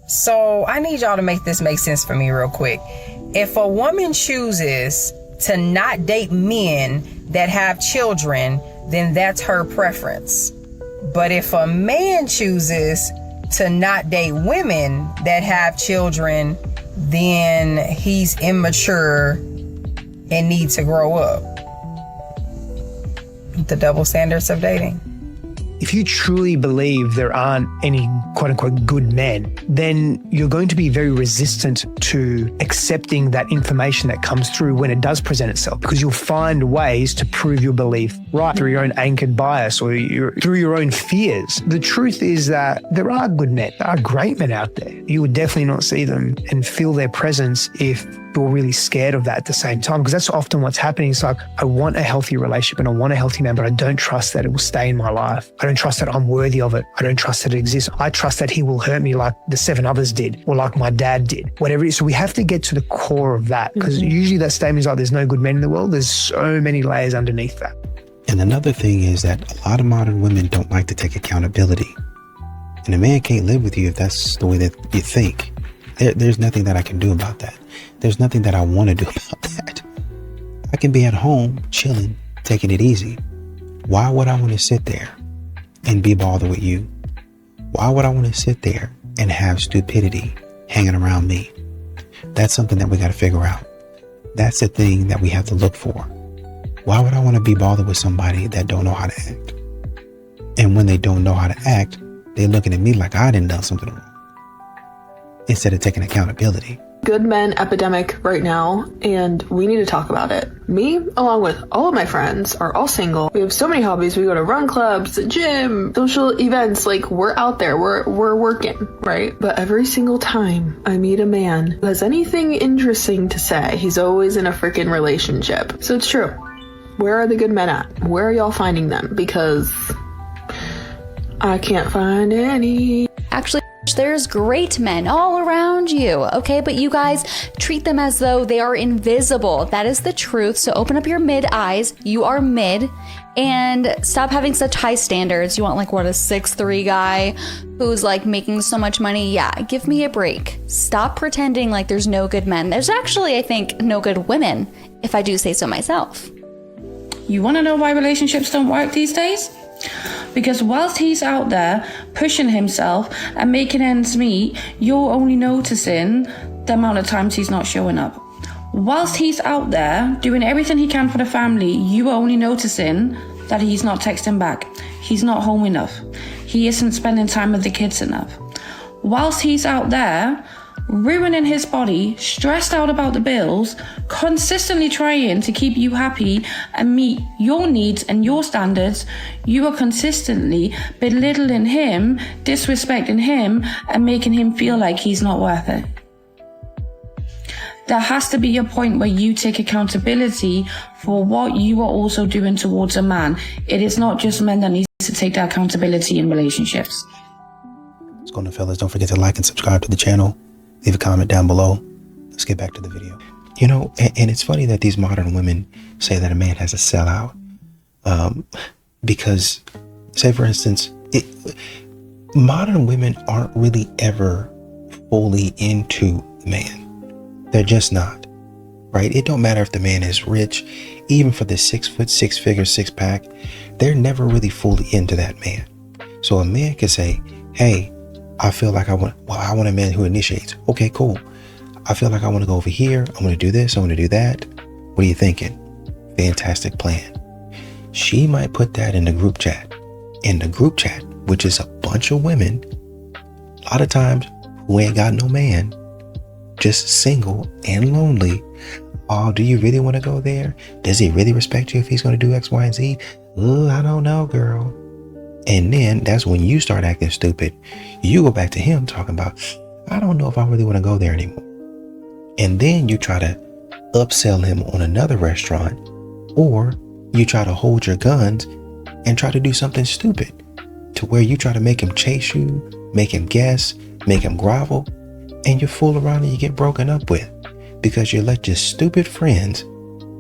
So I need y'all to make this make sense for me real quick. If a woman chooses to not date men that have children, then that's her preference. But if a man chooses to not date women that have children, then he's immature and needs to grow up. The double standards of dating. If you truly believe there aren't any quote unquote good men, then you're going to be very resistant to accepting that information that comes through when it does present itself, because you'll find ways to prove your belief right through your own anchored bias or through your own fears. The truth is that there are good men, there are great men out there. You would definitely not see them and feel their presence if you're really scared of that at the same time, because that's often what's happening. It's like, I want a healthy relationship and I want a healthy man, but I don't trust that it will stay in my life. I don't trust that I'm worthy of it. I don't trust that it exists. I trust that he will hurt me like the 7 others did, or like my dad did, whatever it is. So we have to get to the core of that, because usually that statement is like, there's no good men in the world. There's so many layers underneath that. And another thing is that a lot of modern women don't like to take accountability. And a man can't live with you if that's the way that you think. There's nothing that I can do about that. There's nothing that I want to do about that. I can be at home, chilling, taking it easy. Why would I want to sit there and be bothered with you? Why would I want to sit there and have stupidity hanging around me? That's something that we got to figure out. That's the thing that we have to look for. Why would I want to be bothered with somebody that don't know how to act? And when they don't know how to act, they're looking at me like I didn't do something wrong, instead of taking accountability. Good men epidemic right now, and we need to talk about it. Me, along with all of my friends, are all single. We have so many hobbies. We go to run clubs, the gym, social events. Like, we're out there, we're working, right? But every single time I meet a man who has anything interesting to say, he's always in a freaking relationship. So it's true. Where are the good men at? Where are y'all finding them? Because I can't find any. Actually, there's great men all around you, okay? But you guys treat them as though they are invisible. That is the truth. So open up your mid eyes. You are mid, and stop having such high standards. You want like, what, a 6'3" guy who's like making so much money? Yeah, give me a break. Stop pretending like there's no good men. There's actually, I think, no good women, if I do say so myself. You want to know why relationships don't work these days? Because whilst he's out there pushing himself and making ends meet, you're only noticing the amount of times he's not showing up. Whilst he's out there doing everything he can for the family, you are only noticing that he's not texting back. He's not home enough. He isn't spending time with the kids enough. Whilst he's out there ruining his body, stressed out about the bills, consistently trying to keep you happy and meet your needs and your standards, you are consistently belittling him, disrespecting him, and making him feel like he's not worth it. There has to be a point where you take accountability for what you are also doing towards a man. It is not just men that need to take that accountability in relationships. What's going on, fellas? Don't forget to like and subscribe to the channel. Leave a comment down below. Let's get back to the video. You know, and it's funny that these modern women say that a man has to sell out. Because, say for instance, modern women aren't really ever fully into the man. They're just not, right? It don't matter if the man is rich, even for the 6 foot, 6 figure, 6-pack, they're never really fully into that man. So a man could say, hey, I feel like I want a man who initiates. Okay, cool. I feel like I want to go over here. I want to do this. I want to do that. What are you thinking? Fantastic plan. She might put that in the group chat. In the group chat, which is a bunch of women, a lot of times who ain't got no man, just single and lonely. Oh, do you really want to go there? Does he really respect you if he's going to do X, Y, and Z? Oh, I don't know, girl. And then that's when you start acting stupid. You go back to him talking about, I don't know if I really want to go there anymore. And then you try to upsell him on another restaurant, or you try to hold your guns and try to do something stupid to where you try to make him chase you, make him guess, make him grovel, and you fool around and you get broken up with because you let your stupid friends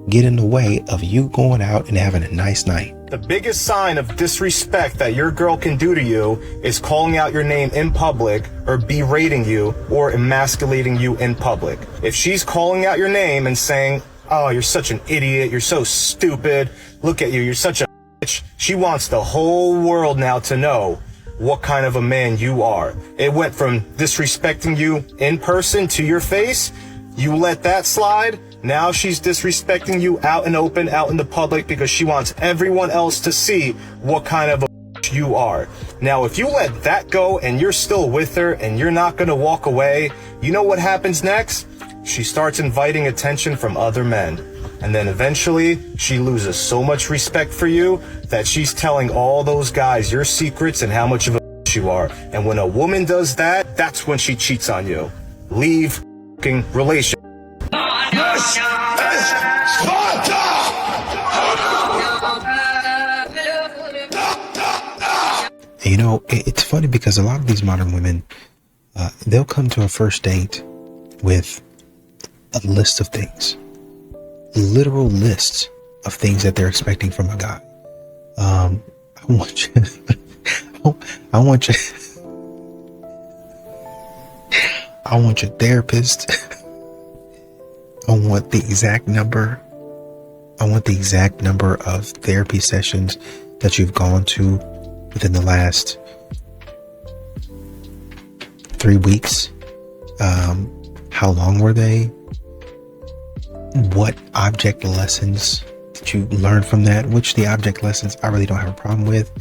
get in the way of you going out and having a nice night. The biggest sign of disrespect that your girl can do to you is calling out your name in public or berating you or emasculating you in public. If she's calling out your name and saying, oh, you're such an idiot, you're so stupid, look at you, you're such a bitch, she wants the whole world now to know what kind of a man you are. It went from disrespecting you in person to your face. You let that slide. Now she's disrespecting you out and open, out in the public, because she wants everyone else to see what kind of a you are. Now, if you let that go and you're still with her and you're not going to walk away, you know what happens next? She starts inviting attention from other men. And then eventually she loses so much respect for you that she's telling all those guys your secrets and how much of a you are. And when a woman does that, that's when she cheats on you. Leave relationship. You know, it's funny because a lot of these modern women, they'll come to a first date with a list of things, literal lists of things that they're expecting from a guy. I want you, I want you, I want your therapist. I want the exact number. I want the exact number of therapy sessions that you've gone to within the last 3 weeks. How long were they? What object lessons did you learn from that? Which the object lessons I really don't have a problem with,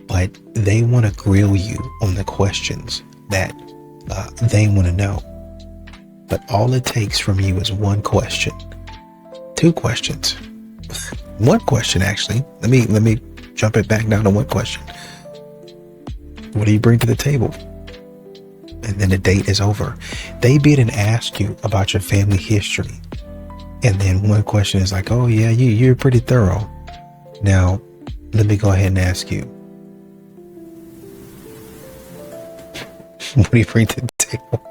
but they want to grill you on the questions that they want to know. But all it takes from you is one question, 2 questions, one question actually. Let me jump it back down to one question. What do you bring to the table? And then the date is over. They beat and ask you about your family history. And then one question is like, oh yeah, you're pretty thorough. Now, let me go ahead and ask you. What do you bring to the table?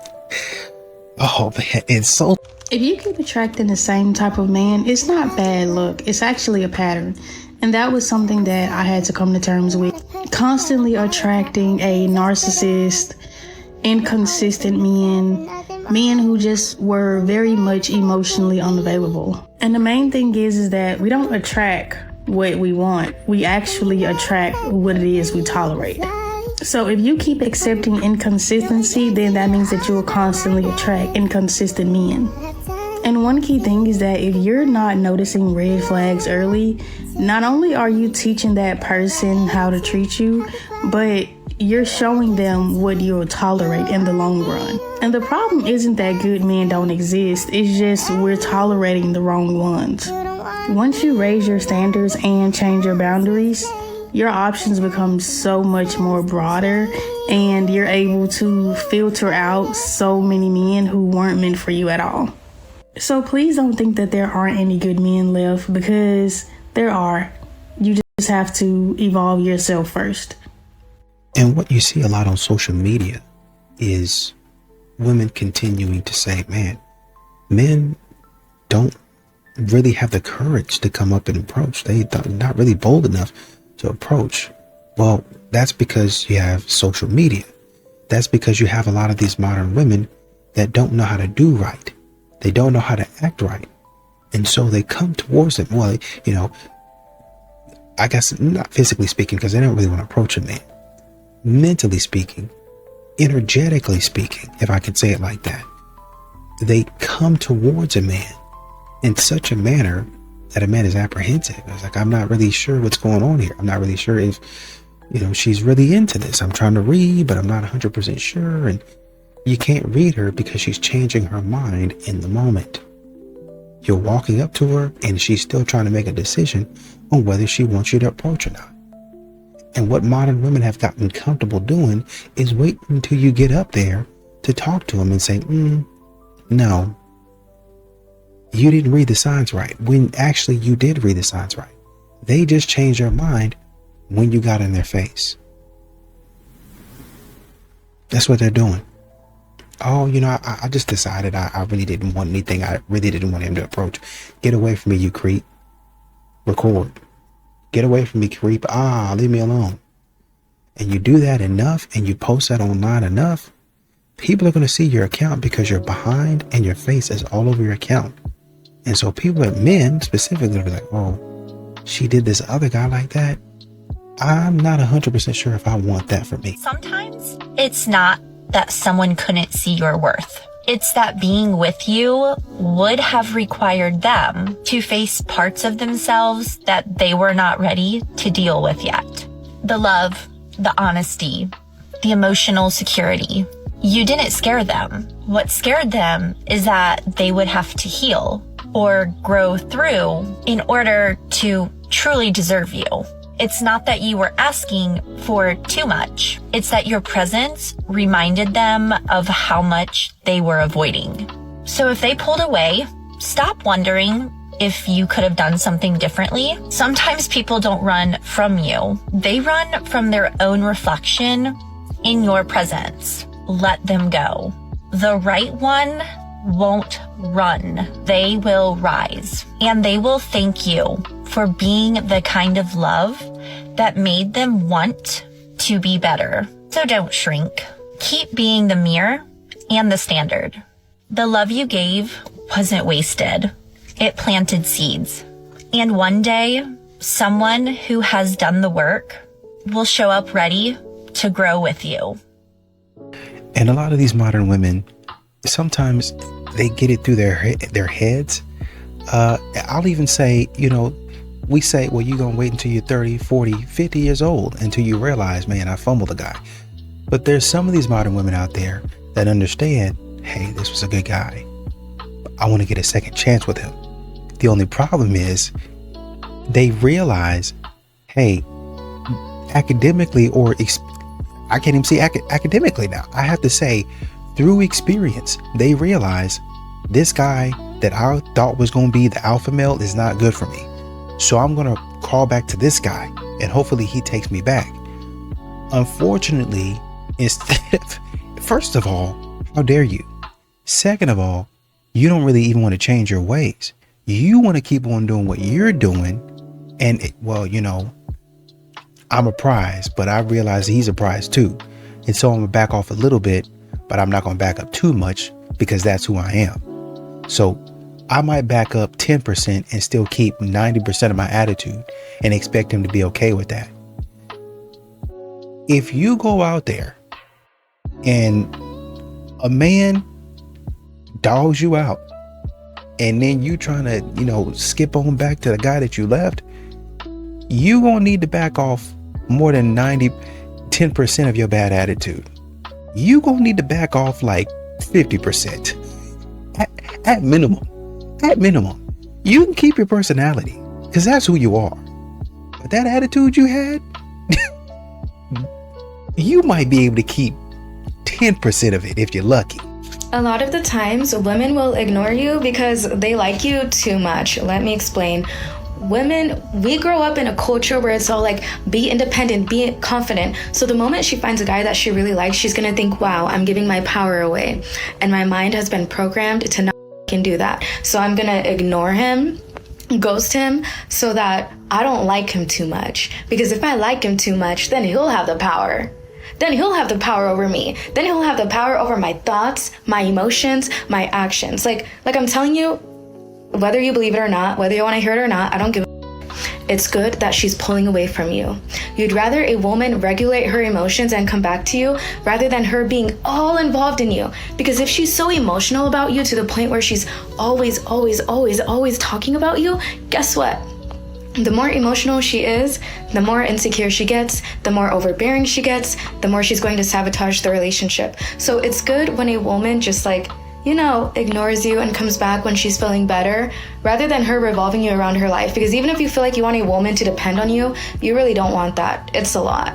Oh man, it's so... If you keep attracting the same type of man, it's not bad luck. It's actually a pattern. And that was something that I had to come to terms with. Constantly attracting a narcissist, inconsistent men who just were very much emotionally unavailable. And the main thing is that we don't attract what we want. We actually attract what it is we tolerate. So if you keep accepting inconsistency, then that means that you will constantly attract inconsistent men. And one key thing is that if you're not noticing red flags early, not only are you teaching that person how to treat you, but you're showing them what you'll tolerate in the long run. And the problem isn't that good men don't exist, it's just we're tolerating the wrong ones. Once you raise your standards and change your boundaries, your options become so much more broader, and you're able to filter out so many men who weren't meant for you at all. So please don't think that there aren't any good men left, because there are. You just have to evolve yourself first. And what you see a lot on social media is women continuing to say, man, men don't really have the courage to come up and approach. They're not really bold enough to approach. Well, that's because you have social media. That's because you have a lot of these modern women that don't know how to do right. They don't know how to act right. And so they come towards them. Well, you know, I guess not physically speaking, because they don't really want to approach a man. Mentally speaking, energetically speaking, if I could say it like that, they come towards a man in such a manner that a man is apprehensive. It's like, I'm not really sure what's going on here. I'm not really sure if, you know, she's really into this. I'm trying to read, but I'm not 100% sure. And you can't read her because she's changing her mind in the moment. You're walking up to her and she's still trying to make a decision on whether she wants you to approach or not. And what modern women have gotten comfortable doing is wait until you get up there to talk to them and say, no, you didn't read the signs right, when actually you did read the signs right. They just changed their mind when you got in their face. That's what they're doing. Oh, you know, I just decided I really didn't want anything. I really didn't want him to approach. Get away from me, you creep. Record. Get away from me, creep. Leave me alone. And you do that enough and you post that online enough, people are going to see your account because you're behind and your face is all over your account. And so people, men specifically, will be like, oh, she did this other guy like that. I'm not 100% sure if I want that for me. Sometimes it's not that someone couldn't see your worth. It's that being with you would have required them to face parts of themselves that they were not ready to deal with yet. The love, the honesty, the emotional security. You didn't scare them. What scared them is that they would have to heal or grow through in order to truly deserve you. It's not that you were asking for too much. It's that your presence reminded them of how much they were avoiding. So if they pulled away, stop wondering if you could have done something differently. Sometimes people don't run from you. They run from their own reflection in your presence. Let them go. The right one won't run. They will rise. And they will thank you for being the kind of love that made them want to be better. So don't shrink. Keep being the mirror and the standard. The love you gave wasn't wasted. It planted seeds. And one day, someone who has done the work will show up ready to grow with you. And a lot of these modern women, sometimes they get it through their heads. I'll even say, we say, well, you're going to wait until you're 30, 40, 50 years old until you realize, man, I fumbled a guy. But there's some of these modern women out there that understand, hey, this was a good guy. I want to get a second chance with him. The only problem is they realize, hey, academically I can't even say academically now. I have to say through experience, they realize this guy that I thought was going to be the alpha male is not good for me. So I'm going to call back to this guy and hopefully he takes me back. Unfortunately, first of all, how dare you? Second of all, you don't really even want to change your ways. You want to keep on doing what you're doing. And I'm a prize, but I realize he's a prize too. And so I'm going to back off a little bit, but I'm not going to back up too much because that's who I am. So I might back up 10% and still keep 90% of my attitude and expect him to be okay with that. If you go out there and a man dogs you out and then you trying to, skip on back to the guy that you left, you gonna need to back off more than 10% of your bad attitude. You gonna need to back off like 50% at minimum. At minimum, you can keep your personality because that's who you are. But that attitude you had, you might be able to keep 10% of it if you're lucky. A lot of the times, women will ignore you because they like you too much. Let me explain. Women, we grow up in a culture where it's all like, be independent, be confident. So the moment she finds a guy that she really likes, she's gonna think, wow, I'm giving my power away. And my mind has been programmed to not can do that. So I'm gonna ignore him, ghost him, so that I don't like him too much. Because if I like him too much, then he'll have the power. Then he'll have the power over me. Then he'll have the power over my thoughts, my emotions, my actions. Like I'm telling you, whether you believe it or not, whether you want to hear it or not, I don't give a. It's good that she's pulling away from you. You'd rather a woman regulate her emotions and come back to you rather than her being all involved in you. Because if she's so emotional about you to the point where she's always talking about you, guess what? The more emotional she is, the more insecure she gets, the more overbearing she gets, the more she's going to sabotage the relationship. So it's good when a woman just ignores you and comes back when she's feeling better, rather than her revolving you around her life. Because even if you feel like you want a woman to depend on you, you really don't want that. It's a lot.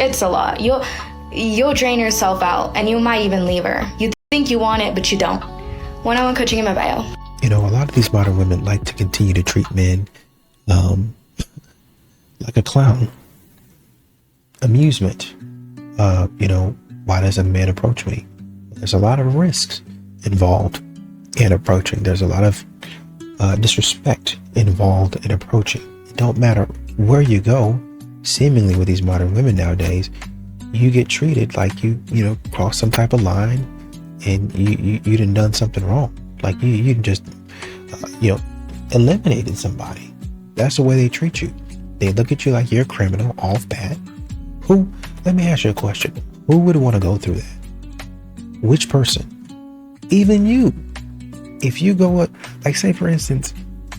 It's a lot. You'll drain yourself out and you might even leave her. You think you want it, but you don't. One-on-one coaching in my bio. A lot of these modern women like to continue to treat men like a clown. Amusement. Why does a man approach me? There's a lot of risks involved in approaching. There's a lot of disrespect involved in approaching. It don't matter. where you go, seemingly with these modern women nowadays, you get treated like you crossed some type of line, and you done something wrong. Like you just eliminated somebody. That's the way they treat you. They look at you like you're a criminal off bat. Let me ask you a question. Who would want to go through that? Which person? Even you. If you go up, like say for instance,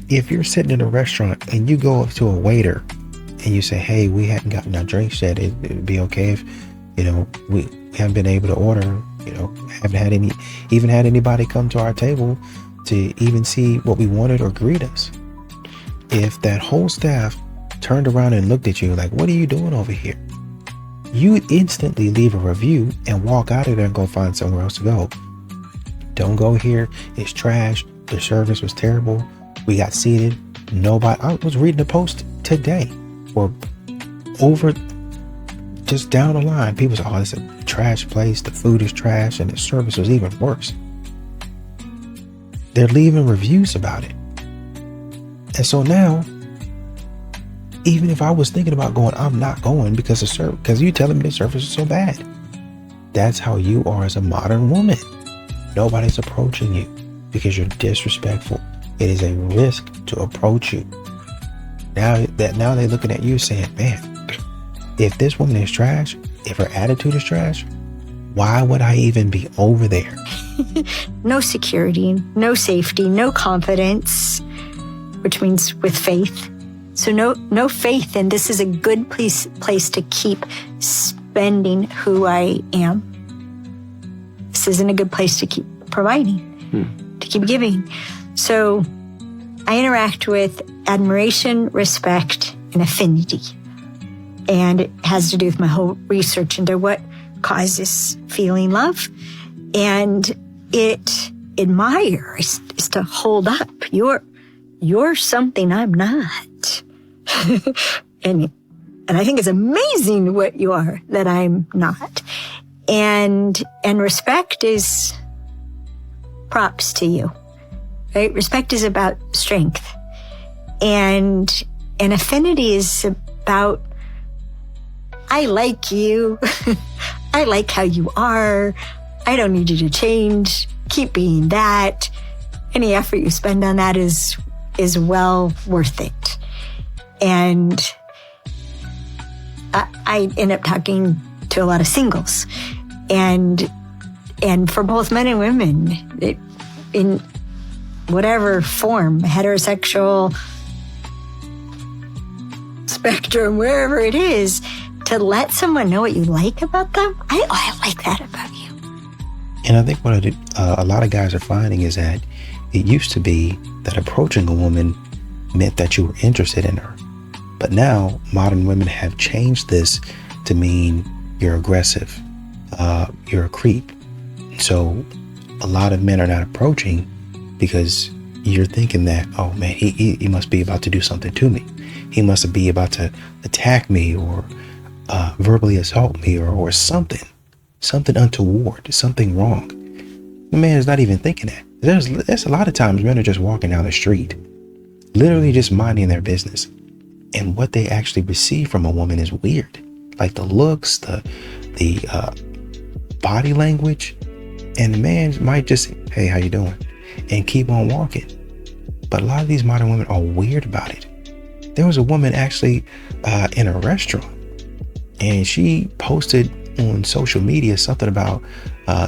if you're sitting in a restaurant and you go up to a waiter and you say, hey, we hadn't gotten our drinks yet. It'd be okay if, we haven't been able to order, haven't had anybody come to our table to even see what we wanted or greet us. If that whole staff turned around and looked at you like, what are you doing over here? You would instantly leave a review and walk out of there and go find somewhere else to go. Don't go here. It's trash. The service was terrible. We got seated. Nobody. I was reading a post today or over just down the line. People say, oh, it's a trash place. The food is trash and the service was even worse. They're leaving reviews about it. And so now, even if I was thinking about going, I'm not going because you telling me the service is so bad. That's how you are as a modern woman. Nobody's approaching you because you're disrespectful. It is a risk to approach you. Now they're looking at you saying, man, if this woman is trash, if her attitude is trash, why would I even be over there? No security, no safety, no confidence, which means with faith. So no faith, and this is a good place to keep spending who I am. This isn't a good place to keep providing, to keep giving. So I interact with admiration, respect, and affinity. And it has to do with my whole research into what causes feeling love. And admire is to hold up. You're something I'm not. and I think it's amazing what you are that I'm not. And respect is props to you, right? Respect is about strength. And affinity is about, I like you. I like how you are. I don't need you to change. Keep being that. Any effort you spend on that is well worth it. And I end up talking to a lot of singles, and for both men and women, in whatever form, heterosexual spectrum, wherever it is, to let someone know what you like about them. I like that about you. And I think what a lot of guys are finding is that it used to be that approaching a woman meant that you were interested in her. But now modern women have changed this to mean you're aggressive, you're a creep. So a lot of men are not approaching because you're thinking that, oh man, he must be about to do something to me. He must be about to attack me or verbally assault me or something untoward, something wrong. The man is not even thinking that. There's a lot of times men are just walking down the street, literally just minding their business. And what they actually receive from a woman is weird. Like the looks, the body language. And the man might just say, hey, how you doing? And keep on walking. But a lot of these modern women are weird about it. There was a woman actually in a restaurant, and she posted on social media something about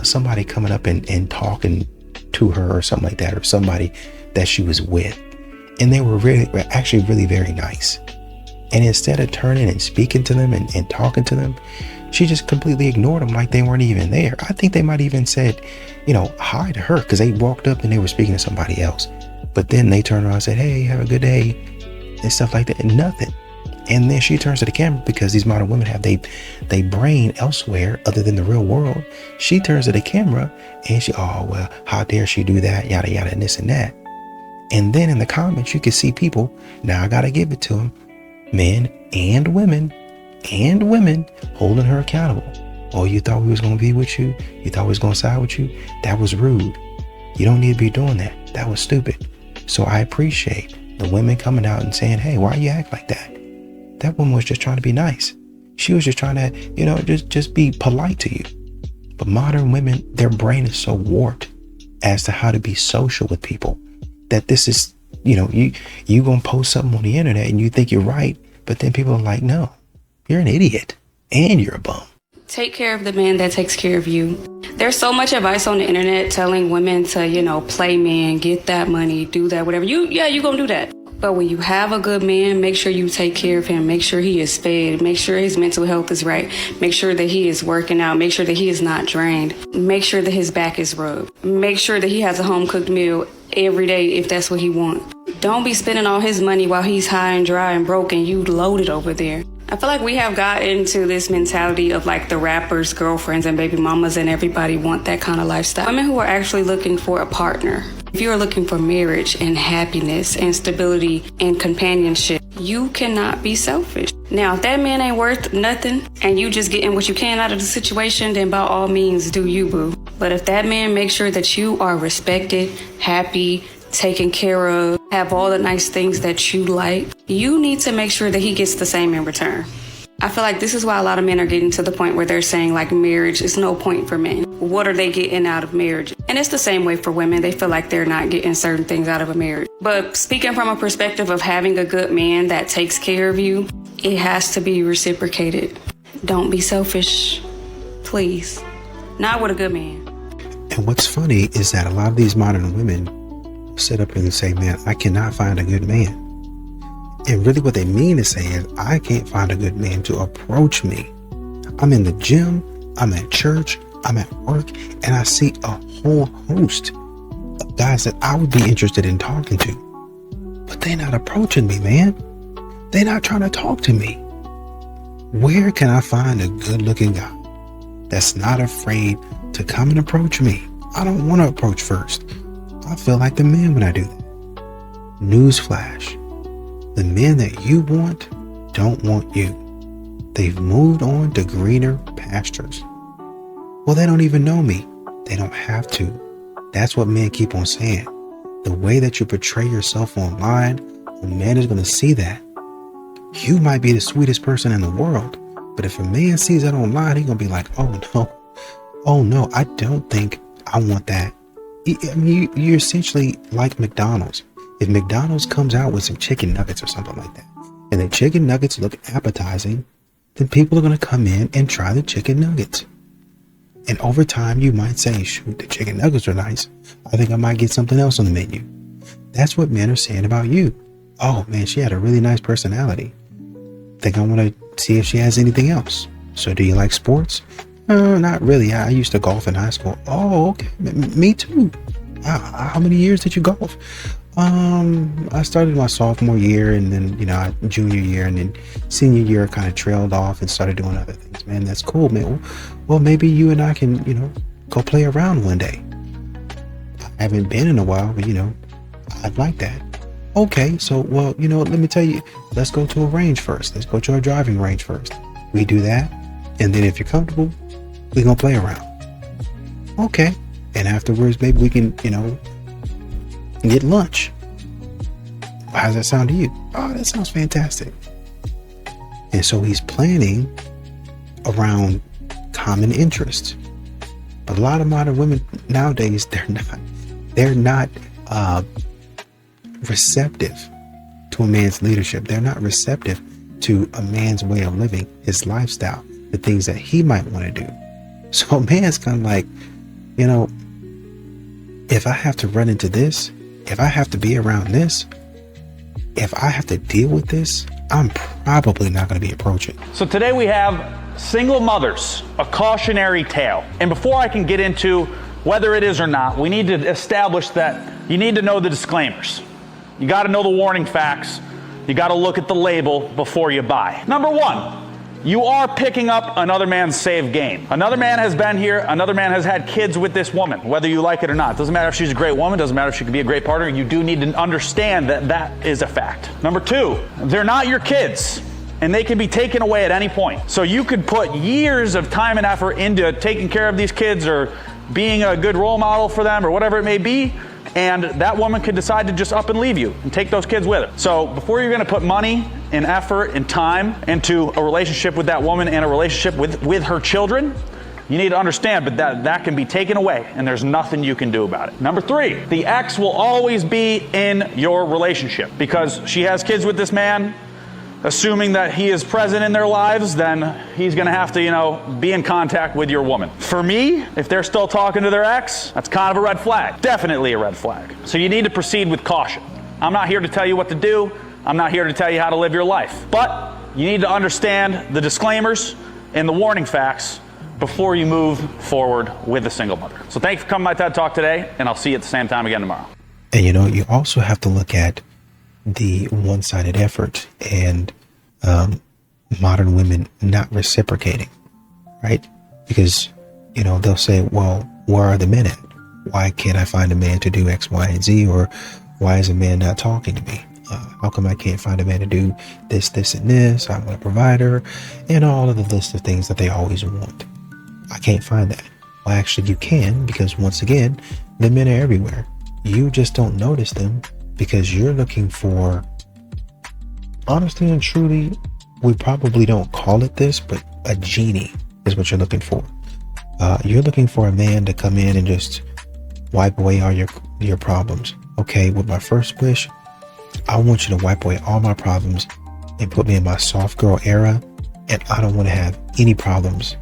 somebody coming up and talking to her or something like that, or somebody that she was with. And they were actually really very nice. And instead of turning and speaking to them and talking to them, she just completely ignored them like they weren't even there. I think they might even said, hi to her because they walked up and they were speaking to somebody else. But then they turned around and said, hey, have a good day and stuff like that, and nothing. And then she turns to the camera because these modern women have they brain elsewhere other than the real world. She turns to the camera and oh, well, how dare she do that, yada, yada, and this and that. And then in the comments, you can see people, now I got to give it to them, men and women holding her accountable. Oh, you thought we was going to be with you? You thought we was going to side with you? That was rude. You don't need to be doing that. That was stupid. So I appreciate the women coming out and saying, hey, why you act like that? that woman was just trying to be nice. She was just trying to, you know, just be polite to you. But modern women, their brain is so warped as to how to be social with people that this is, you know, you gonna post something on the internet and you think you're right, but then people are like, no, you're an idiot and you're a bum. Take care of the man that takes care of you. There's so much advice on the internet telling women to, you know, play man, get that money, do that, whatever. You gonna do that. But when you have a good man, make sure you take care of him. Make sure he is fed. Make sure his mental health is right. Make sure that he is working out. Make sure that he is not drained. Make sure that his back is rubbed. Make sure that he has a home-cooked meal every day if that's what he wants. Don't be spending all his money while he's high and dry and broke and you loaded over there. I feel like we have got into this mentality of like the rappers' girlfriends and baby mamas, and everybody want that kind of lifestyle. Women who are actually looking for a partner. If you are looking for marriage and happiness and stability and companionship, you cannot be selfish. Now, if that man ain't worth nothing and you just getting what you can out of the situation, then by all means do you, boo. But if that man makes sure that you are respected, happy, taken care of, have all the nice things that you like, you need to make sure that he gets the same in return. I feel like this is why a lot of men are getting to the point where they're saying like marriage is no point for men. What are they getting out of marriage? And it's the same way for women. They feel like they're not getting certain things out of a marriage. But speaking from a perspective of having a good man that takes care of you, it has to be reciprocated. Don't be selfish, please. Not with a good man. And what's funny is that a lot of these modern women sit up and say, man, I cannot find a good man. And really what they mean is saying, I can't find a good man to approach me. I'm in the gym, I'm at church, I'm at work, and I see a whole host of guys that I would be interested in talking to. But they're not approaching me, man. They're not trying to talk to me. Where can I find a good looking guy that's not afraid to come and approach me? I don't want to approach first. I feel like the man when I do that. Newsflash. The men that you want don't want you. They've moved on to greener pastures. Well, they don't even know me. They don't have to. That's what men keep on saying. The way that you portray yourself online, a man is going to see that. You might be the sweetest person in the world, but if a man sees that online, he's going to be like, oh no, I don't think I want that. I mean, you're essentially like McDonald's. If McDonald's comes out with some chicken nuggets or something like that, and the chicken nuggets look appetizing, then people are going to come in and try the chicken nuggets. And over time, you might say, shoot, the chicken nuggets are nice. I think I might get something else on the menu. That's what men are saying about you. Oh man, she had a really nice personality. Think I want to see if she has anything else. So do you like sports? Not really. I used to golf in high school. Oh, okay. Me too. How many years did you golf? I started my sophomore year, and then, junior year, and then senior year kind of trailed off and started doing other things. Man, that's cool, man. Well, maybe you and I can, go play around one day. I haven't been in a while, but, I'd like that. Okay, so, well, let me tell you, let's go to a range first. Let's go to a driving range first. We do that, and then if you're comfortable, we're going to play around. Okay, and afterwards, maybe we can, get lunch. How does that sound to you? Oh, that sounds fantastic. And so he's planning around common interests. But a lot of modern women nowadays, they're not receptive to a man's leadership. They're not receptive to a man's way of living, his lifestyle, the things that he might want to do. So a man's kind of like, if I have to run into this, if I have to be around this, if I have to deal with this, I'm probably not going to be approaching. So today we have single mothers, a cautionary tale. And before I can get into whether it is or not, we need to establish that you need to know the disclaimers. You got to know the warning facts. You got to look at the label before you buy. Number one, you are picking up another man's saved game. Another man has been here. Another man has had kids with this woman, whether you like it or not. Doesn't matter if she's a great woman. Doesn't matter if she could be a great partner. You do need to understand that that is a fact. Number two, they're not your kids, and they can be taken away at any point. So you could put years of time and effort into taking care of these kids or being a good role model for them or whatever it may be, and that woman could decide to just up and leave you and take those kids with her. So before you're gonna put money and effort and time into a relationship with that woman and a relationship with her children, you need to understand that can be taken away and there's nothing you can do about it. Number 3, the ex will always be in your relationship because she has kids with this man. Assuming that he is present in their lives, then he's gonna have to, be in contact with your woman. For me, if they're still talking to their ex, that's kind of a red flag. Definitely a red flag. So you need to proceed with caution. I'm not here to tell you what to do. I'm not here to tell you how to live your life. But you need to understand the disclaimers and the warning facts before you move forward with a single mother. So thank you for coming to my TED Talk today, and I'll see you at the same time again tomorrow. And you also have to look at the one-sided effort and modern women not reciprocating, right? Because, they'll say, well, where are the men at? Why can't I find a man to do X, Y, and Z? Or why is a man not talking to me? How come I can't find a man to do this, this, and this? I'm a provider, and all of the list of things that they always want. I can't find that. Well, actually, you can, because once again, the men are everywhere. You just don't notice them because you're looking for, honestly and truly, we probably don't call it this, but a genie is what you're looking for. You're looking for a man to come in and just wipe away all your problems. Okay, with my first wish, I want you to wipe away all my problems and put me in my soft girl era, and I don't want to have any problems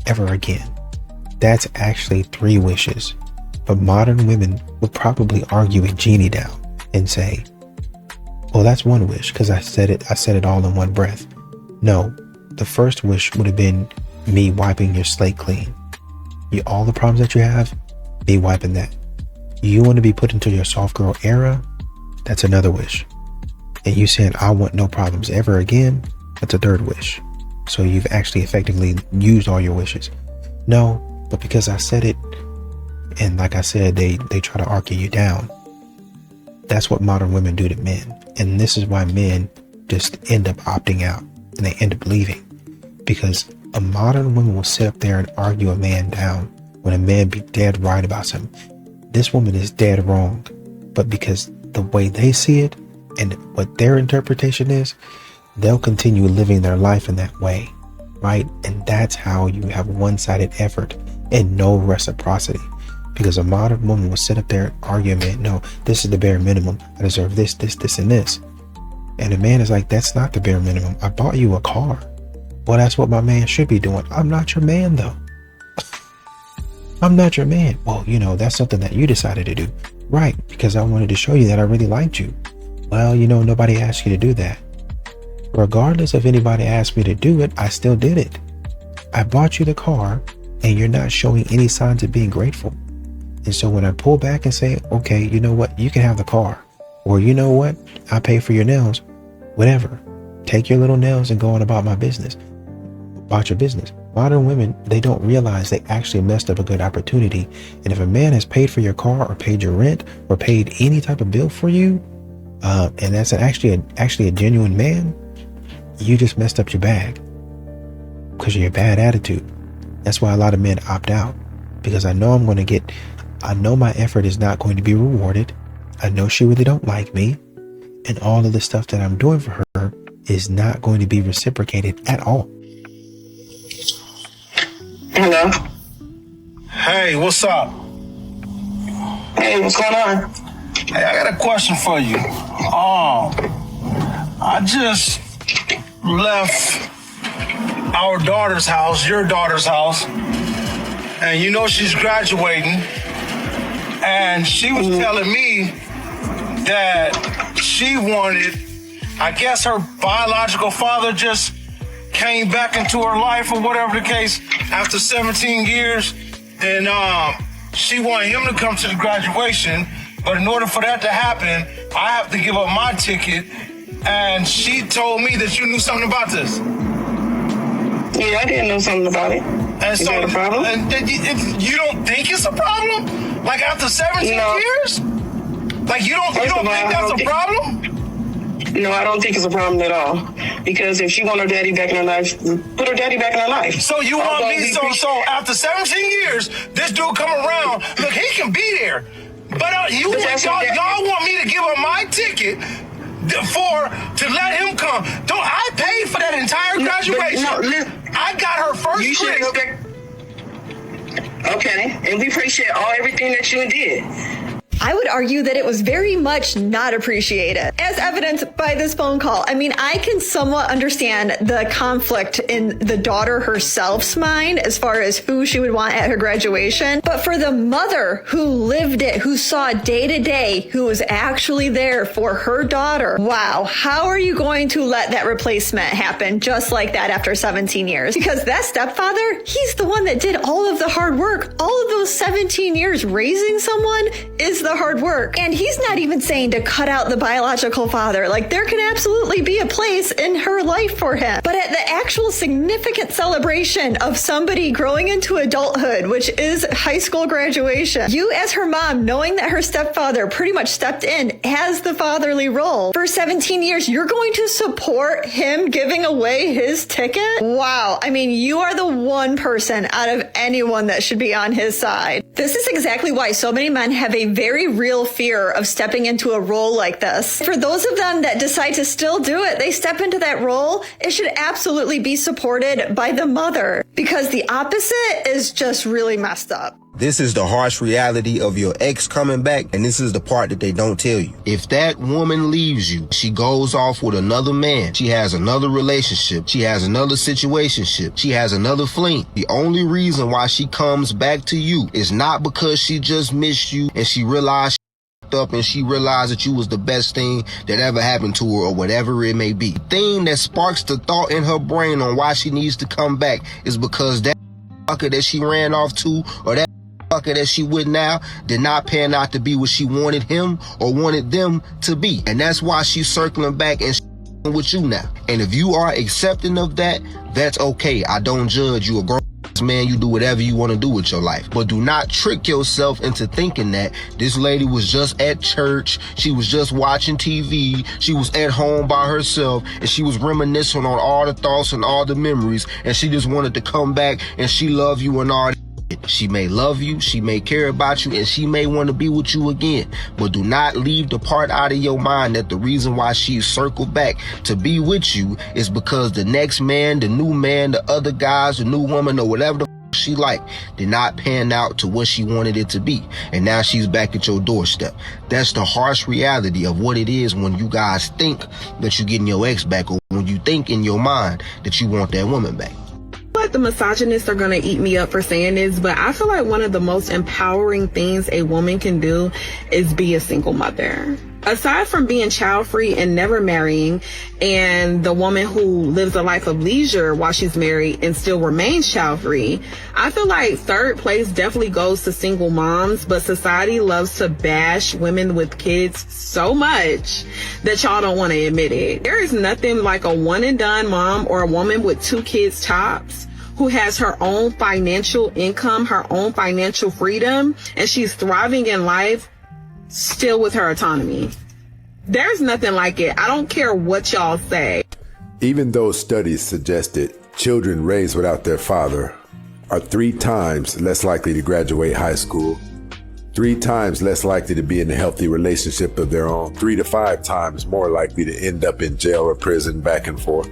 ever again. That's actually 3 wishes. But modern women would probably argue a genie down and say, well, that's 1 wish because I said it all in one breath. No, the first wish would have been me wiping your slate clean. All the problems that you have, me wiping that. You want to be put into your soft girl era? That's another wish. And you saying, I want no problems ever again? That's a 3rd wish. So you've actually effectively used all your wishes. No, but because I said it, and like I said, they try to argue you down. That's what modern women do to men. And this is why men just end up opting out and they end up leaving. Because a modern woman will sit up there and argue a man down when a man be dead right about something. This woman is dead wrong. But because the way they see it and what their interpretation is, they'll continue living their life in that way, right? And that's how you have one-sided effort and no reciprocity. Because a modern woman will sit up there and argue, man, no, this is the bare minimum. I deserve this, this, this, and this. And a man is like, that's not the bare minimum. I bought you a car. Well, that's what my man should be doing. I'm not your man, though. I'm not your man. Well, that's something that you decided to do. Right, because I wanted to show you that I really liked you. Well, nobody asked you to do that. Regardless of anybody asked me to do it, I still did it. I bought you the car and you're not showing any signs of being grateful. And so when I pull back and say, okay, you know what, you can have the car, or you know what, I pay for your nails, whatever, take your little nails and go on about my business, about your business. Modern women, they don't realize they actually messed up a good opportunity. And if a man has paid for your car or paid your rent or paid any type of bill for you, and that's actually a genuine man, you just messed up your bag because of your bad attitude. That's why a lot of men opt out, because I know my effort is not going to be rewarded. I know she really don't like me, and all of the stuff that I'm doing for her is not going to be reciprocated at all. Hello. Hey, what's up? Hey, what's going on? Hey, I got a question for you. I just left our daughter's house, your daughter's house, and she's graduating, and she was telling me that she wanted, I guess her biological father just came back into her life or whatever the case after 17 years, and she wanted him to come to the graduation, but in order for that to happen, I have to give up my ticket, and she told me that you knew something about this. Yeah, I didn't know something about it. And Is that a problem? And you don't think it's a problem? Like after 17 years? Like you don't think that's a problem? No, I don't think it's a problem at all. Because if she want her daddy back in her life, put her daddy back in her life. So you want me, so after 17 years, this dude come around, look, he can be there. But y'all want me to give up my ticket to let him come. Don't I paid for that entire graduation? I got her first trip. Okay, and we appreciate everything that you did. I would argue that it was very much not appreciated, as evidenced by this phone call. I mean, I can somewhat understand the conflict in the daughter herself's mind as far as who she would want at her graduation. But for the mother who lived it, who saw it day to day, who was actually there for her daughter, wow, how are you going to let that replacement happen just like that after 17 years? Because that stepfather, he's the one that did all of the hard work. All of those 17 years raising someone is the hard work. And he's not even saying to cut out the biological father. Like, there can absolutely be a place in her life for him. But at the actual significant celebration of somebody growing into adulthood, which is high school graduation, you as her mom, knowing that her stepfather pretty much stepped in as the fatherly role for 17 years, you're going to support him giving away his ticket? Wow. I mean, you are the one person out of anyone that should be on his side. This is exactly why so many men have a very real fear of stepping into a role like this. For those of them that decide to still do it, they step into that role, it should absolutely be supported by the mother, because the opposite is just really messed up. This is the harsh reality of your ex coming back, and this is the part that they don't tell you. If that woman leaves you, she goes off with another man, she has another relationship, she has another situationship, she has another fling. The only reason why she comes back to you is not because she just missed you and she realized she up and she realized that you was the best thing that ever happened to her, or whatever it may be. The thing that sparks the thought in her brain on why she needs to come back is because that fucker that she ran off to, or that fucker that she with now, did not pan out to be what she wanted him or wanted them to be. And that's why she's circling back and with you now. And if you are accepting of that, that's okay. I don't judge you. A grown man, you do whatever you want to do with your life. But do not trick yourself into thinking that this lady was just at church, she was just watching TV, she was at home by herself, and she was reminiscing on all the thoughts and all the memories, and she just wanted to come back and she love you and all that. She may love you, she may care about you, and she may want to be with you again. But do not leave the part out of your mind that the reason why she circled back to be with you is because the next man, the new man, the other guys, the new woman, or whatever the she liked did not pan out to what she wanted it to be. And now she's back at your doorstep. That's the harsh reality of what it is when you guys think that you're getting your ex back, or when you think in your mind that you want that woman back. Like the misogynists are going to eat me up for saying this, but I feel like one of the most empowering things a woman can do is be a single mother. Aside from being child-free and never marrying, and the woman who lives a life of leisure while she's married and still remains child-free, I feel like third place definitely goes to single moms, but society loves to bash women with kids so much that y'all don't want to admit it. There is nothing like a one-and-done mom or a woman with 2 kids tops who has her own financial income, her own financial freedom, and she's thriving in life, still with her autonomy. There's nothing like it. I don't care what y'all say. Even though studies suggested children raised without their father are 3 times less likely to graduate high school, 3 times less likely to be in a healthy relationship of their own, 3 to 5 times more likely to end up in jail or prison back and forth,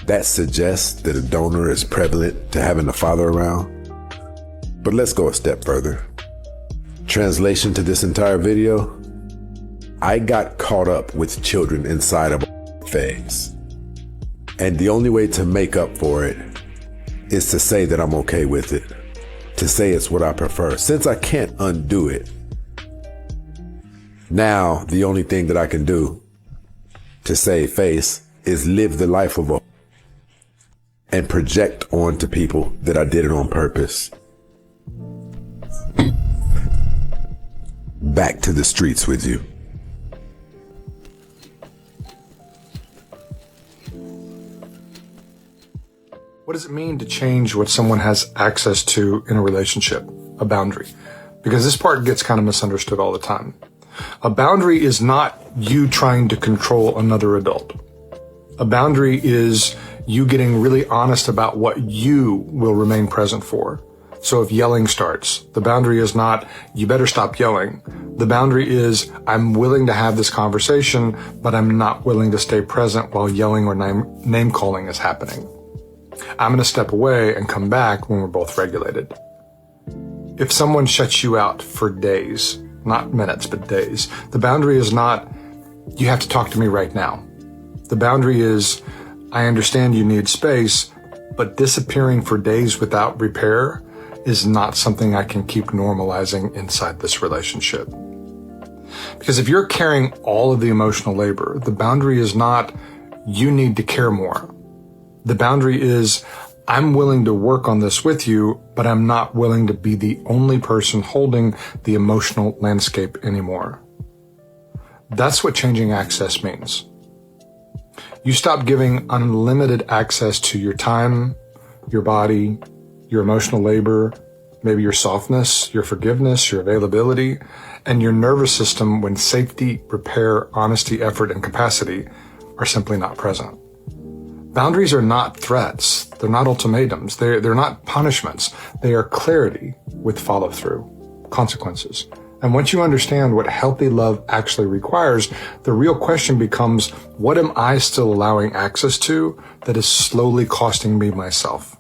that suggests that a donor is prevalent to having a father around. But let's go a step further. Translation to this entire video: I got caught up with children inside of a phase. And the only way to make up for it is to say that I'm okay with it, to say it's what I prefer. Since I can't undo it, now the only thing that I can do to save face is live the life of a and project onto people that I did it on purpose. Back to the streets with you. What does it mean to change what someone has access to in a relationship, a boundary? Because this part gets kind of misunderstood all the time. A boundary is not you trying to control another adult. A boundary is you getting really honest about what you will remain present for. So if yelling starts, the boundary is not, you better stop yelling. The boundary is, I'm willing to have this conversation, but I'm not willing to stay present while yelling or name calling is happening. I'm going to step away and come back when we're both regulated. If someone shuts you out for days, not minutes, but days, the boundary is not, you have to talk to me right now. The boundary is, I understand you need space, but disappearing for days without repair is not something I can keep normalizing inside this relationship. Because if you're carrying all of the emotional labor, the boundary is not, you need to care more. The boundary is, I'm willing to work on this with you, but I'm not willing to be the only person holding the emotional landscape anymore. That's what changing access means. You stop giving unlimited access to your time, your body, your emotional labor, maybe your softness, your forgiveness, your availability, and your nervous system when safety, repair, honesty, effort, and capacity are simply not present. Boundaries are not threats. They're not ultimatums. They're not punishments. They are clarity with follow-through, consequences. And once you understand what healthy love actually requires, the real question becomes, what am I still allowing access to that is slowly costing me myself?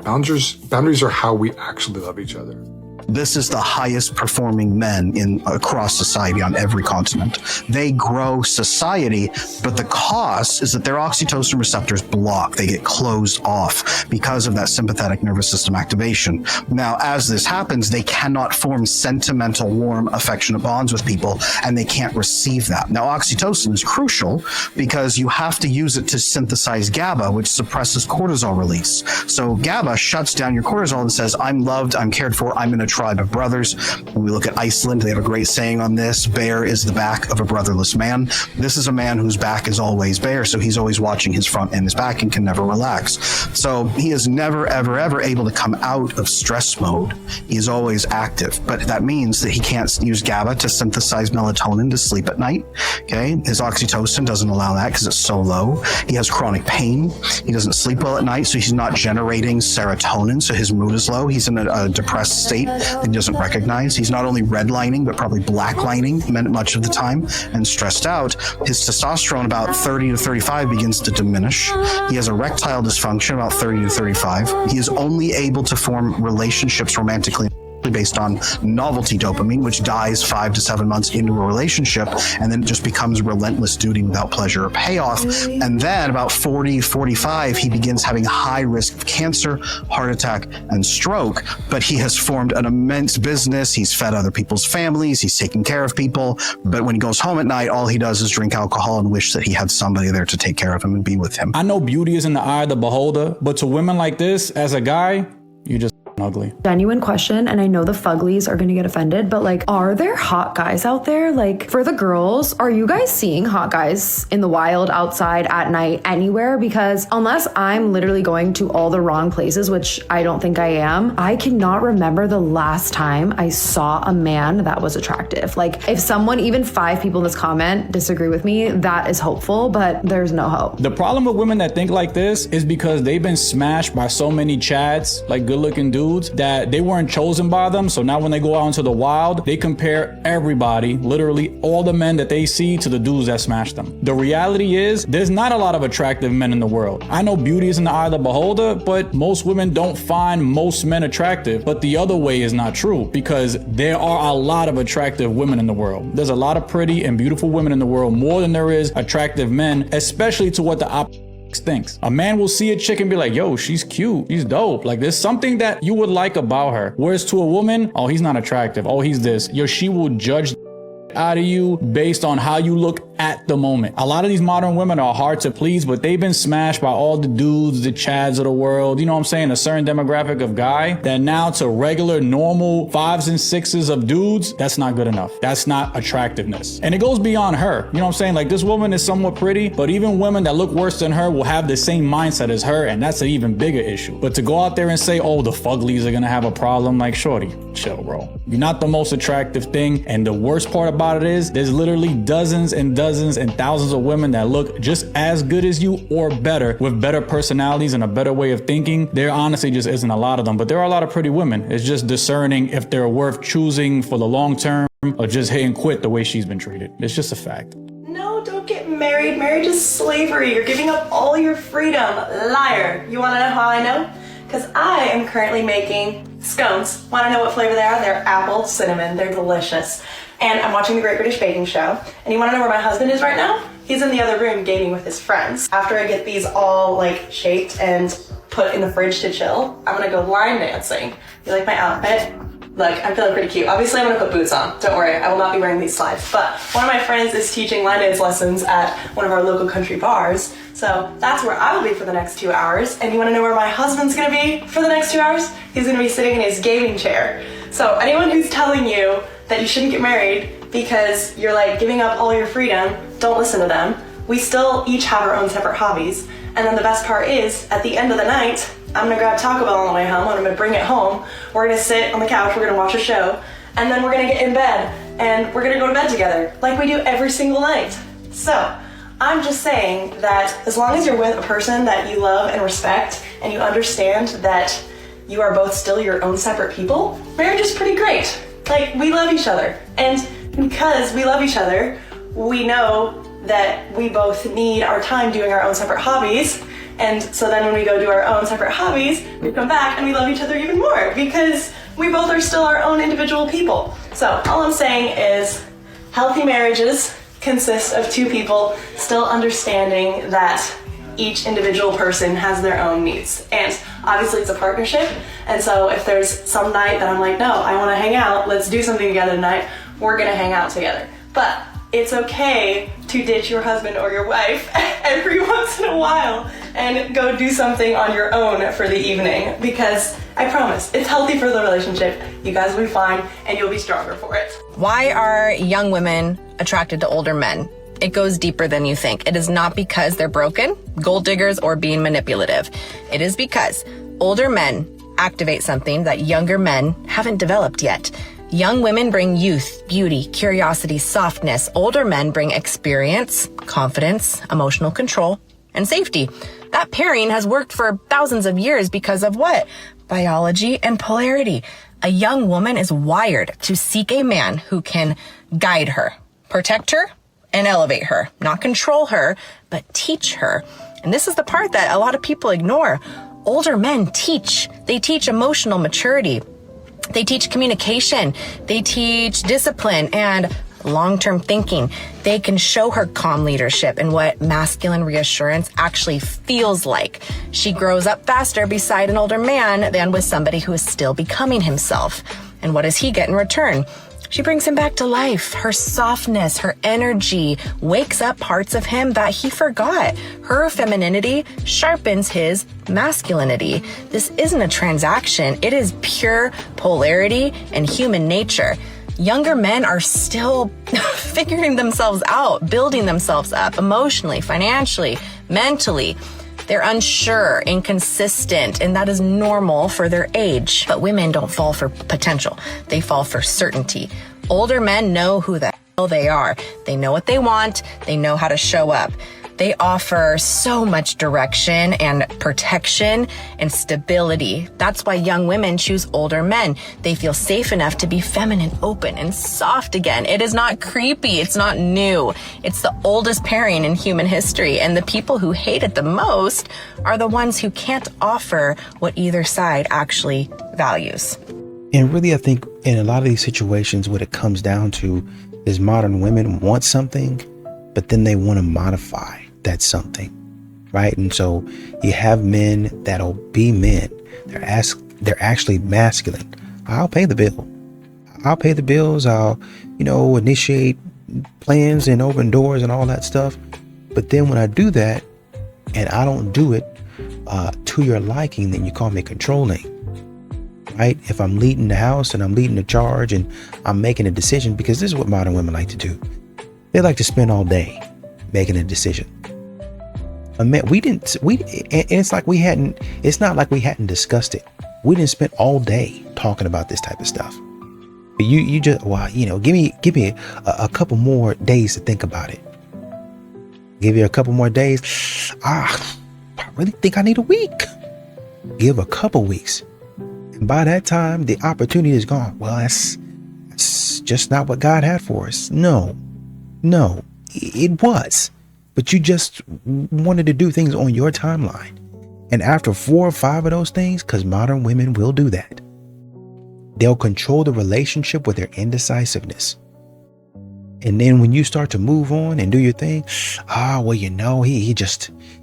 Boundaries are how we actually love each other. This is the highest performing men across society on every continent. They grow society, but the cost is that their oxytocin receptors block. They get closed off because of that sympathetic nervous system activation. Now, as this happens, they cannot form sentimental, warm, affectionate bonds with people, and they can't receive that. Now, oxytocin is crucial because you have to use it to synthesize GABA, which suppresses cortisol release. So GABA shuts down your cortisol and says, I'm loved, I'm cared for, I'm in a tribe of brothers. When we look at Iceland, they have a great saying on this: bare is the back of a brotherless man. This is a man whose back is always bare, so he's always watching his front and his back and can never relax. So he is never, ever, ever able to come out of stress mode. He is always active, but that means that he can't use GABA to synthesize melatonin to sleep at night. Okay, his oxytocin doesn't allow that because it's so low. He has chronic pain. He doesn't sleep well at night, so he's not generating serotonin, so his mood is low. He's in a depressed state that he doesn't recognize. He's not only redlining, but probably blacklining much of the time and stressed out. His testosterone about 30 to 35 begins to diminish. He has erectile dysfunction about 30 to 35. He is only able to form relationships romantically based on novelty dopamine, which dies 5 to 7 months into a relationship, and then it just becomes relentless duty without pleasure or payoff. And then about 40, 45, he begins having high risk of cancer, heart attack, and stroke. But he has formed an immense business. He's fed other people's families. He's taking care of people. But when he goes home at night, all he does is drink alcohol and wish that he had somebody there to take care of him and be with him. I know beauty is in the eye of the beholder, but to women like this, as a guy, you just ugly. Genuine question, and I know the fuglies are gonna get offended, but like, are there hot guys out there? Like, for the girls, are you guys seeing hot guys in the wild, outside, at night, anywhere? Because unless I'm literally going to all the wrong places, which I don't think I am, I cannot remember the last time I saw a man that was attractive. Like, if someone, even 5 people in this comment disagree with me, that is hopeful, but there's no hope. The problem with women that think like this is because they've been smashed by so many chads, like good looking dudes, that they weren't chosen by them. So now when they go out into the wild, they compare everybody, literally all the men that they see, to the dudes that smashed them. The reality is there's not a lot of attractive men in the world. I know beauty is in the eye of the beholder, but most women don't find most men attractive. But the other way is not true, because there are a lot of attractive women in the world. There's a lot of pretty and beautiful women in the world, more than there is attractive men, especially to what the opposite thinks. A man will see a chick and be like, yo, she's cute, she's dope. Like, there's something that you would like about her. Whereas to a woman, oh, he's not attractive, oh, he's this. Yo, she will judge out of you based on how you look at the moment. A lot of these modern women are hard to please, but they've been smashed by all the dudes, the Chads of the world. You know what I'm saying? A certain demographic of guy that now to regular, normal 5s and 6s of dudes, that's not good enough. That's not attractiveness. And it goes beyond her. You know what I'm saying? Like, this woman is somewhat pretty, but even women that look worse than her will have the same mindset as her, and that's an even bigger issue. But to go out there and say, oh, the fuglies are gonna have a problem, like, shorty, chill, bro. You're not the most attractive thing, and the worst part about it is there's literally dozens and dozens and thousands of women that look just as good as you or better, with better personalities and a better way of thinking. There honestly just isn't a lot of them, but there are a lot of pretty women. It's just discerning if they're worth choosing for the long term or just hit and quit the way she's been treated. It's just a fact. No, don't get married. Marriage is slavery. You're giving up all your freedom. Liar. You want to know how I know? Because I am currently making scones. Want to know what flavor they are? They're apple cinnamon. They're delicious. And I'm watching the Great British Baking Show. And you want to know where my husband is right now? He's in the other room gaming with his friends. After I get these all like shaped and put in the fridge to chill, I'm gonna go line dancing. You like my outfit? Look, I'm feeling pretty cute. Obviously, I'm gonna put boots on. Don't worry, I will not be wearing these slides. But one of my friends is teaching line dance lessons at one of our local country bars. So that's where I will be for the next 2 hours. And you wanna know where my husband's gonna be for the next 2 hours? He's gonna be sitting in his gaming chair. So anyone who's telling you that you shouldn't get married because you're like giving up all your freedom, don't listen to them. We still each have our own separate hobbies. And then the best part is, at the end of the night, I'm gonna grab Taco Bell on the way home, I'm gonna bring it home, we're gonna sit on the couch, we're gonna watch a show, and then we're gonna get in bed, and we're gonna go to bed together, like we do every single night. So, I'm just saying that as long as you're with a person that you love and respect, and you understand that you are both still your own separate people, marriage is pretty great. Like, we love each other. And because we love each other, we know that we both need our time doing our own separate hobbies. And so then when we go do our own separate hobbies, we come back and we love each other even more because we both are still our own individual people. So all I'm saying is healthy marriages consist of two people still understanding that each individual person has their own needs. And obviously it's a partnership. And so if there's some night that I'm like, no, I want to hang out, let's do something together tonight, we're going to hang out together. But it's okay to ditch your husband or your wife every once in a while and go do something on your own for the evening, because I promise it's healthy for the relationship. You guys will be fine and you'll be stronger for it. Why are young women attracted to older men? It goes deeper than you think. It is not because they're broken, gold diggers, or being manipulative. It is because older men activate something that younger men haven't developed yet. Young women bring youth, beauty, curiosity, softness. Older men bring experience, confidence, emotional control, and safety. That pairing has worked for thousands of years because of what? Biology and polarity. A young woman is wired to seek a man who can guide her, protect her, and elevate her. Not control her, but teach her. And this is the part that a lot of people ignore. Older men teach. They teach emotional maturity. They teach communication, they teach discipline and long-term thinking. They can show her calm leadership and what masculine reassurance actually feels like. She grows up faster beside an older man than with somebody who is still becoming himself. And what does he get in return? She brings him back to life. Her softness, her energy wakes up parts of him that he forgot. Her femininity sharpens his masculinity. This isn't a transaction. It is pure polarity and human nature. Younger men are still figuring themselves out, building themselves up emotionally, financially, mentally. They're unsure, inconsistent, and that is normal for their age. But women don't fall for potential. They fall for certainty. Older men know who the hell they are. They know what they want. They know how to show up. They offer so much direction and protection and stability. That's why young women choose older men. They feel safe enough to be feminine, open, and soft again. It is not creepy. It's not new. It's the oldest pairing in human history. And the people who hate it the most are the ones who can't offer what either side actually values. And really, I think in a lot of these situations, what it comes down to is modern women want something, but then they want to modify that something, right? And so you have men that'll be men. They're actually masculine. I'll pay the bill. I'll pay the bills. I'll, initiate plans and open doors and all that stuff. But then when I do that and I don't do it to your liking, then you call me controlling, right? If I'm leading the house and I'm leading the charge and I'm making a decision, because this is what modern women like to do. They like to spend all day making a decision. And it's like it's not like we hadn't discussed it. We didn't spend all day talking about this type of stuff. But you just, well, give me a couple more days to think about it. Give you a couple more days. I really think I need a week. Give a couple weeks. And by that time, the opportunity is gone. Well, that's just not what God had for us. No, it was. But you just wanted to do things on your timeline. And after 4 or 5 of those things, because modern women will do that, they'll control the relationship with their indecisiveness. And then when you start to move on and do your thing,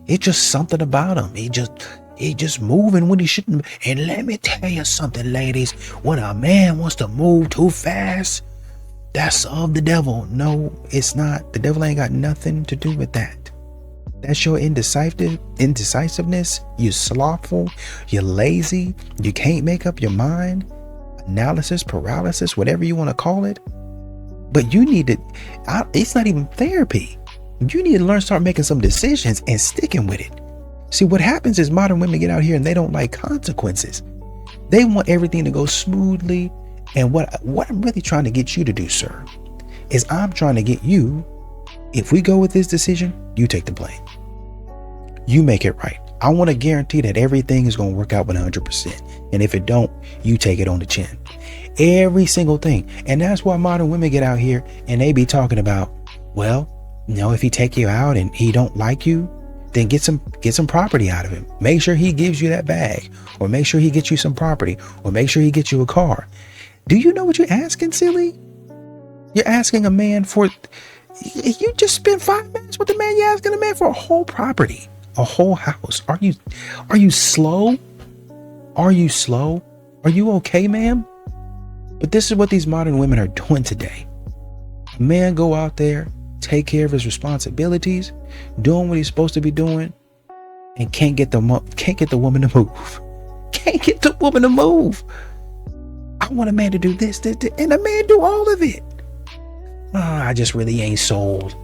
it's just something about him. He just moving when he shouldn't. And let me tell you something, ladies, when a man wants to move too fast, that's of the devil. No, it's not. The devil ain't got nothing to do with that. That's your indecisiveness. You're slothful. You're lazy. You can't make up your mind. Analysis paralysis, whatever you want to call it. But you need to, it's not even therapy. You need to learn, start making some decisions and sticking with it. See, what happens is modern women get out here and they don't like consequences. They want everything to go smoothly. And what I'm really trying to get you to do, sir, is I'm trying to get you, if we go with this decision, you take the blame. You make it right. I want to guarantee that everything is going to work out 100%. And if it don't, you take it on the chin. Every single thing. And that's why modern women get out here and they be talking about, well, if he take you out and he don't like you, then get some property out of him. Make sure he gives you that bag, or make sure he gets you some property, or make sure he gets you a car. Do you know what you're asking, silly? You're asking a man for, you just spent 5 minutes with the man. You're asking a man for a whole property, a whole house. Are you slow? Are you slow? Are you okay, ma'am? But this is what these modern women are doing today. A man go out there, take care of his responsibilities, doing what he's supposed to be doing, and can't get the woman to move. Can't get the woman to move. I want a man to do this, and a man do all of it. I just really ain't sold.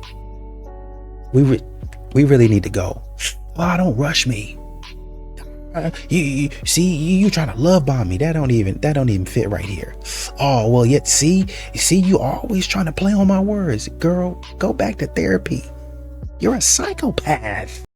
We really need to go. Oh, don't rush me. You trying to love bomb me. That don't even fit right here. Oh, well, yet see, you always trying to play on my words. Girl, go back to therapy. You're a psychopath.